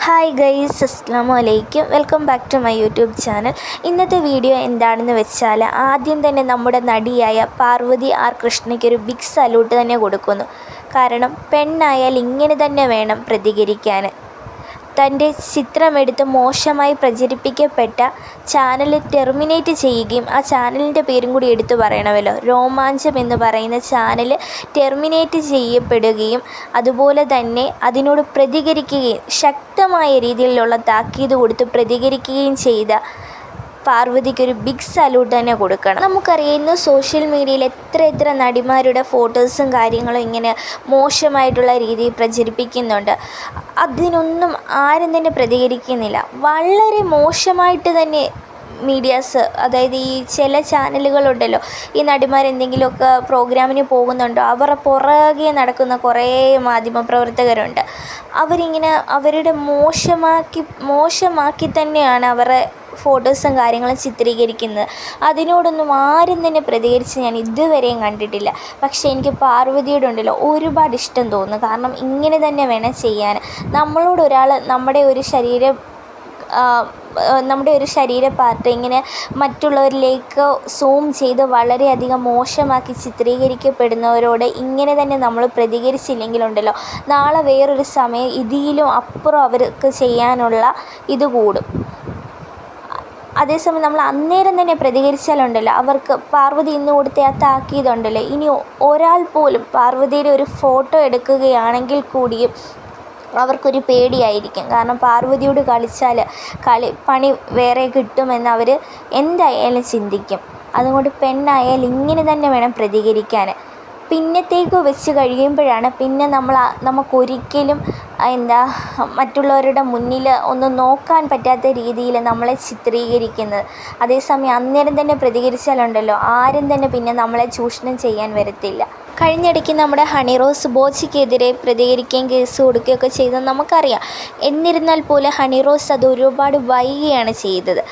Hi guys, അസ്സലാമു അലൈക്കും. Welcome back to my YouTube channel. ഇന്നത്തെ വീഡിയോ എന്താണെന്ന് വെച്ചാൽ, ആദ്യം തന്നെ നമ്മുടെ നടിയായ പാർവതി ആർ കൃഷ്ണയ്ക്കൊരു ബിഗ് സല്യൂട്ട് തന്നെ കൊടുക്കുന്നു. കാരണം പെണ്ണായാൽ ഇങ്ങനെ തന്നെ വേണം പ്രതികരിക്കാൻ. തൻ്റെ ചിത്രമെടുത്ത് മോശമായി പ്രചരിപ്പിക്കപ്പെട്ട ചാനൽ ടെർമിനേറ്റ് ചെയ്യുകയും, ആ ചാനലിൻ്റെ പേരും കൂടി എടുത്തു പറയണമല്ലോ, രോമാഞ്ചം എന്ന് പറയുന്ന ചാനൽ ടെർമിനേറ്റ് ചെയ്യപ്പെടുകയും അതുപോലെ തന്നെ അതിനോട് പ്രതികരിക്കുകയും ശക്തമായ രീതിയിലുള്ള താക്കീത് കൊടുത്ത് പ്രതികരിക്കുകയും ചെയ്ത പാർവതിക്കൊരു ബിഗ് സല്യൂട്ട് തന്നെ കൊടുക്കണം. നമുക്കറിയാം, ഇന്ന് സോഷ്യൽ മീഡിയയിൽ എത്ര നടിമാരുടെ ഫോട്ടോസും കാര്യങ്ങളും ഇങ്ങനെ മോശമായിട്ടുള്ള രീതിയിൽ പ്രചരിപ്പിക്കുന്നുണ്ട്. അതിനൊന്നും ആരും തന്നെ പ്രതികരിക്കുന്നില്ല. വളരെ മോശമായിട്ട് തന്നെ മീഡിയാസ്, അതായത് ഈ ചില ചാനലുകളുണ്ടല്ലോ, ഈ നടിമാരെന്തെങ്കിലുമൊക്കെ പ്രോഗ്രാമിന് പോകുന്നുണ്ടോ അവരുടെ പുറകെ നടക്കുന്ന കുറേ മാധ്യമപ്രവർത്തകരുണ്ട്. അവരിങ്ങനെ അവരുടെ മോശമാക്കി തന്നെയാണ് അവരുടെ ഫോട്ടോസും കാര്യങ്ങളും ചിത്രീകരിക്കുന്നത്. അതിനോടൊന്നും ആരും തന്നെ പ്രതികരിച്ച് ഞാൻ ഇതുവരെയും കണ്ടിട്ടില്ല. പക്ഷേ എനിക്ക് പാർവതിയോടുണ്ടല്ലോ ഒരുപാട് ഇഷ്ടം തോന്നുന്നു. കാരണം ഇങ്ങനെ തന്നെ വേണം ചെയ്യാൻ. നമ്മളോട് ഒരാൾ നമ്മുടെ ഒരു ശരീര പാർട്ട് ഇങ്ങനെ മറ്റുള്ളവരിലേക്ക് സൂം ചെയ്ത് വളരെയധികം മോശമാക്കി ചിത്രീകരിക്കപ്പെടുന്നവരോട് ഇങ്ങനെ തന്നെ നമ്മൾ പ്രതികരിച്ചില്ലെങ്കിലുണ്ടല്ലോ, നാളെ വേറൊരു സമയം ഇതിലും അപ്പുറം അവർക്ക് ചെയ്യാനുള്ള ഇത് കൂടും. അതേസമയം നമ്മൾ അന്നേരം തന്നെ പ്രതികരിച്ചാലുണ്ടല്ലോ, അവർക്ക് പാർവതി ഇന്ന് കൊടുത്ത ആ താക്കീതുണ്ടല്ലോ, ഇനി ഒരാൾ പോലും പാർവതിയുടെ ഒരു ഫോട്ടോ എടുക്കുകയാണെങ്കിൽ കൂടിയും അവർക്കൊരു പേടിയായിരിക്കും. കാരണം പാർവതിയോട് കളിച്ചാൽ പണി വേറെ കിട്ടുമെന്ന് അവർ എന്തായാലും ചിന്തിക്കും. അതുകൊണ്ട് പെണ്ണായാൽ ഇങ്ങനെ തന്നെ വേണം പ്രതികരിക്കാൻ. പിന്നത്തേക്ക് വെച്ച് കഴിയുമ്പോഴാണ് പിന്നെ നമുക്കൊരിക്കലും മറ്റുള്ളവരുടെ മുന്നിൽ ഒന്നും നോക്കാൻ പറ്റാത്ത രീതിയിൽ നമ്മളെ ചിത്രീകരിക്കുന്നത്. അതേസമയം അന്നേരം തന്നെ പ്രതികരിച്ചാലുണ്ടല്ലോ, ആരും തന്നെ പിന്നെ നമ്മളെ ചൂഷണം ചെയ്യാൻ വരത്തില്ല. കഴിഞ്ഞിടയ്ക്ക് നമ്മുടെ ഹണി റോസ് ബോച്ചയ്ക്കെതിരെ പ്രതികരിക്കുകയും കേസ് കൊടുക്കുകയൊക്കെ ചെയ്തത് നമുക്കറിയാം. എന്നിരുന്നാൽ പോലും ഹണി റോസ് അത് ഒരുപാട് വൈകിയാണ് ചെയ്തത്.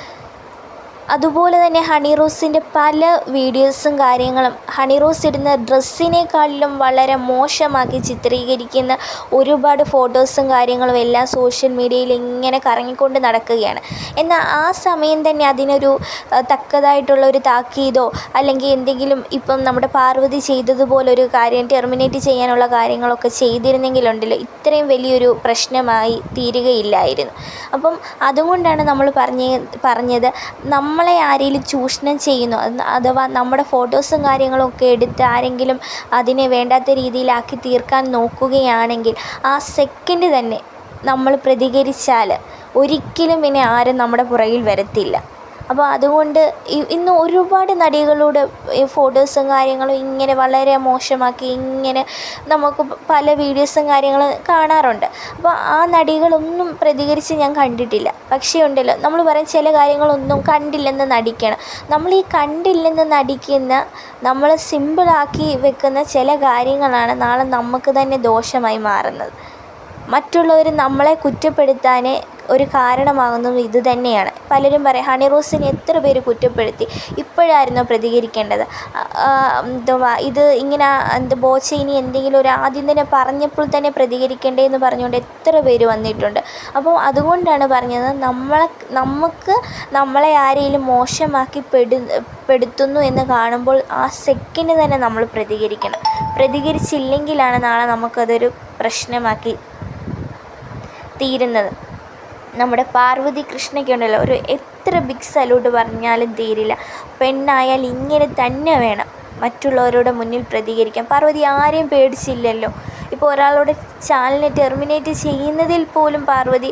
അതുപോലെ തന്നെ ഹണി റോസിൻ്റെ പല വീഡിയോസും കാര്യങ്ങളും ഹണി റോസ് ഇടുന്ന ഡ്രസ്സിനേക്കാളിലും വളരെ മോശമാക്കി ചിത്രീകരിക്കുന്ന ഒരുപാട് ഫോട്ടോസും കാര്യങ്ങളും എല്ലാം സോഷ്യൽ മീഡിയയിൽ ഇങ്ങനെ കറങ്ങിക്കൊണ്ട് നടക്കുകയാണ്. എന്നാൽ ആ സമയം തന്നെ അതിനൊരു തക്കതായിട്ടുള്ളൊരു താക്കീതോ അല്ലെങ്കിൽ എന്തെങ്കിലും ഇപ്പം നമ്മുടെ പാർവതി ചെയ്തതുപോലൊരു കാര്യം ടെർമിനേറ്റ് ചെയ്യാനുള്ള കാര്യങ്ങളൊക്കെ ചെയ്തിരുന്നെങ്കിലുണ്ടല്ലോ, ഇത്രയും വലിയൊരു പ്രശ്നമായി തീരുകയില്ലായിരുന്നു. അപ്പം അതുകൊണ്ടാണ് നമ്മൾ പറഞ്ഞത് നമ്മളെ ആരെങ്കിലും ചൂഷണം ചെയ്യുന്നു, അഥവാ നമ്മുടെ ഫോട്ടോസും കാര്യങ്ങളൊക്കെ എടുത്ത് ആരെങ്കിലും അതിനെ വേണ്ടാത്ത രീതിയിലാക്കി തീർക്കാൻ നോക്കുകയാണെങ്കിൽ ആ സെക്കൻഡ് തന്നെ നമ്മൾ പ്രതികരിച്ചാൽ ഒരിക്കലും പിന്നെ ആരും നമ്മുടെ പുറകിൽ വരത്തില്ല. അപ്പോൾ അതുകൊണ്ട് ഇന്ന് ഒരുപാട് നടികളോട് ഫോട്ടോസും കാര്യങ്ങളും ഇങ്ങനെ വളരെ മോശമാക്കി ഇങ്ങനെ നമുക്ക് പല വീഡിയോസും കാര്യങ്ങളും കാണാറുണ്ട്. അപ്പോൾ ആ നടികളൊന്നും പ്രതികരിച്ച് ഞാൻ കണ്ടിട്ടില്ല. പക്ഷേ ഉണ്ടല്ലോ, നമ്മൾ പറയും ചില കാര്യങ്ങളൊന്നും കണ്ടില്ലെന്ന് നടിക്കണം. നമ്മൾ ഈ കണ്ടില്ലെന്ന് നടിക്കുന്ന, നമ്മൾ സിമ്പിളാക്കി വെക്കുന്ന ചില കാര്യങ്ങളാണ് നാളെ നമുക്ക് തന്നെ ദോഷമായി മാറുന്നത്. മറ്റുള്ളവർ നമ്മളെ കുറ്റപ്പെടുത്താൻ ഒരു കാരണമാകുന്നത് ഇത് തന്നെയാണ്. പലരും പറയും, ഹണി റോസിനെ എത്ര പേര് കുറ്റപ്പെടുത്തി, ഇപ്പോഴായിരുന്നോ പ്രതികരിക്കേണ്ടത്, ഇത് ഇങ്ങനെ ബോച്ച ഇനി എന്തെങ്കിലും ഒരു ആദ്യം തന്നെ പറഞ്ഞപ്പോൾ തന്നെ പ്രതികരിക്കേണ്ടതെന്ന് പറഞ്ഞുകൊണ്ട് എത്ര പേര് വന്നിട്ടുണ്ട്. അപ്പോൾ അതുകൊണ്ടാണ് പറഞ്ഞത്, നമുക്ക് നമ്മളെ ആരെങ്കിലും മോശമാക്കി പെടുത്തുന്നു എന്ന് കാണുമ്പോൾ ആ സെക്കൻഡ് തന്നെ നമ്മൾ പ്രതികരിക്കണം. പ്രതികരിച്ചില്ലെങ്കിലാണ് നാളെ നമുക്കതൊരു പ്രശ്നമാക്കി തീരുന്നത്. നമ്മുടെ പാർവതി കൃഷ്ണയ്ക്കുണ്ടല്ലോ, ഒരു എത്ര ബിഗ് സല്യൂട്ട് പറഞ്ഞാലും തീരില്ല. പെണ്ണായാൽ ഇങ്ങനെ തന്നെ വേണം മറ്റുള്ളവരുടെ മുന്നിൽ പ്രതികരിക്കാൻ. പാർവതി ആരെയും പേടിച്ചില്ലല്ലോ. ഇപ്പോൾ ഒരാളുടെ ചാനലിനെ ടെർമിനേറ്റ് ചെയ്യുന്നതിൽ പോലും പാർവതി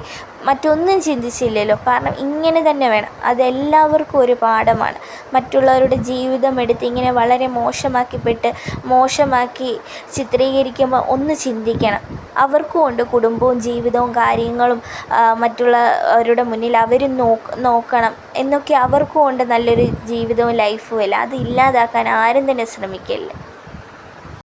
മറ്റൊന്നും ചിന്തിച്ചില്ലല്ലോ. കാരണം ഇങ്ങനെ തന്നെ വേണം. അതെല്ലാവർക്കും ഒരു പാഠമാണ്. മറ്റുള്ളവരുടെ ജീവിതം എടുത്ത് ഇങ്ങനെ വളരെ മോശമാക്കി ചിത്രീകരിക്കുമ്പോൾ ഒന്ന് ചിന്തിക്കണം. അവർക്കും ഉണ്ട് കുടുംബവും ജീവിതവും കാര്യങ്ങളും, മറ്റുള്ളവരുടെ മുന്നിൽ അവരും നോക്കണം എന്നൊക്കെ അവർക്കും ഉണ്ട് നല്ലൊരു ജീവിതവും ലൈഫും എല്ലാം. അത് ഇല്ലാതാക്കാൻ ആരും തന്നെ ശ്രമിക്കില്ല.